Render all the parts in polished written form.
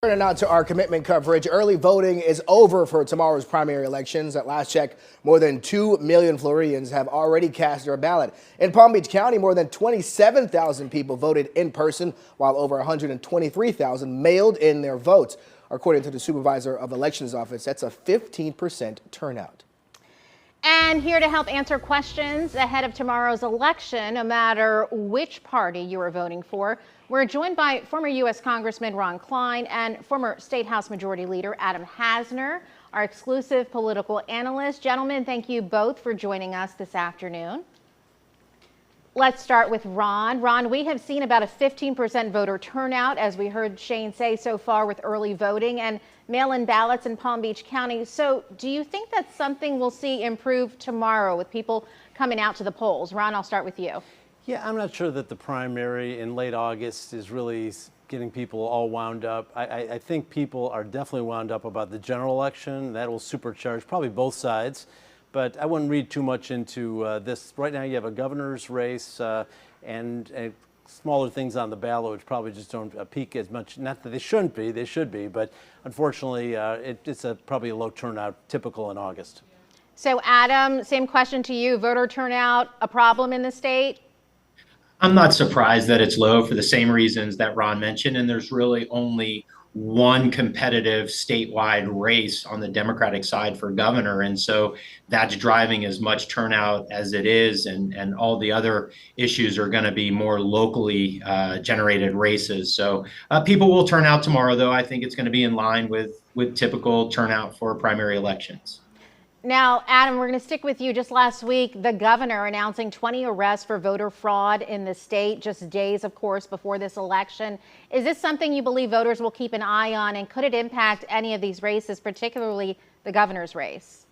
Turning now to our commitment coverage. Early voting is over for tomorrow's primary elections. At last check, more than 2 million Floridians have already cast their ballot. In Palm Beach County, more than 27,000 people voted in person, while over 123,000 mailed in their votes. According to the supervisor of elections office, that's a 15% turnout. And here to help answer questions ahead of tomorrow's election, no matter which party you are voting for, we're joined by former U.S. Congressman Ron Klein and former State House Majority Leader Adam Hasner, our exclusive political analyst. Gentlemen, thank you both for joining us this afternoon. Let's start with Ron. Ron, we have seen about a 15% voter turnout, as we heard Shane say so far, with early voting and mail-in ballots in Palm Beach County. So do you think that's something we'll see improve tomorrow with people coming out to the polls? Ron, I'll start with you. Yeah, I'm not sure that the primary in late August is really getting people all wound up. I think people are definitely wound up about the general election. That will supercharge probably both sides. But I wouldn't read too much into this. Right now you have a governor's race and smaller things on the ballot, which probably just don't peak as much. Not that they shouldn't be, they should be. But unfortunately, it's probably a low turnout, typical in August. So Adam, same question to you. Voter turnout, a problem in the state? I'm not surprised that it's low for the same reasons that Ron mentioned, and there's really only one competitive statewide race on the Democratic side for governor, and so that's driving as much turnout as it is, and all the other issues are going to be more locally generated races. So people will turn out tomorrow, though. I think it's going to be in line with typical turnout for primary elections. Now, Adam, we're going to stick with you. Just last week, the governor announcing 20 arrests for voter fraud in the state, just days, of course, before this election. Is this something you believe voters will keep an eye on, and could it impact any of these races, particularly the governor's race?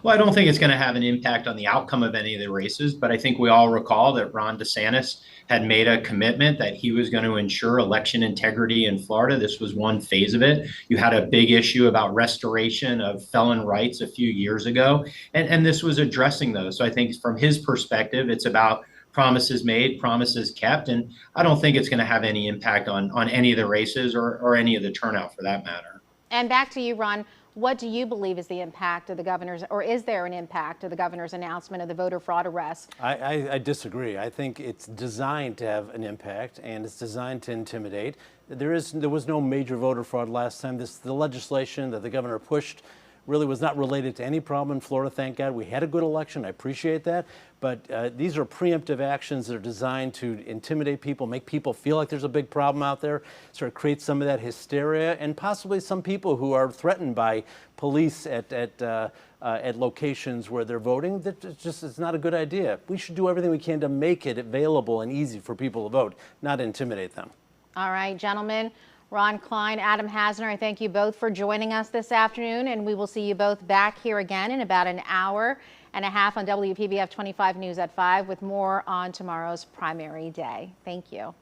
Well, I don't think it's going to have an impact on the outcome of any of the races, but I think we all recall that Ron DeSantis had made a commitment that he was going to ensure election integrity in Florida. This was one phase of it. You had a big issue about restoration of felon rights a few years ago, and this was addressing those. So I think from his perspective, it's about promises made, promises kept, and I don't think it's going to have any impact on any of the races or any of the turnout for that matter. And back to you, Ron. What do you believe is the impact of the governor's, or is there an impact of the governor's announcement of the voter fraud arrest? I disagree. I think it's designed to have an impact, and it's designed to intimidate. There was no major voter fraud last time. The legislation that the governor pushed really was not related to any problem in Florida. Thank God we had a good election. I appreciate that. But these are preemptive actions that are designed to intimidate people, make people feel like there's a big problem out there, sort of create some of that hysteria, and possibly some people who are threatened by police at locations where they're voting. That it's not a good idea. We should do everything we can to make it available and easy for people to vote, not intimidate them. All right, gentlemen. Ron Klein, Adam Hasner, I thank you both for joining us this afternoon, and we will see you both back here again in about an hour and a half on WPBF 25 News at 5 with more on tomorrow's primary day. Thank you.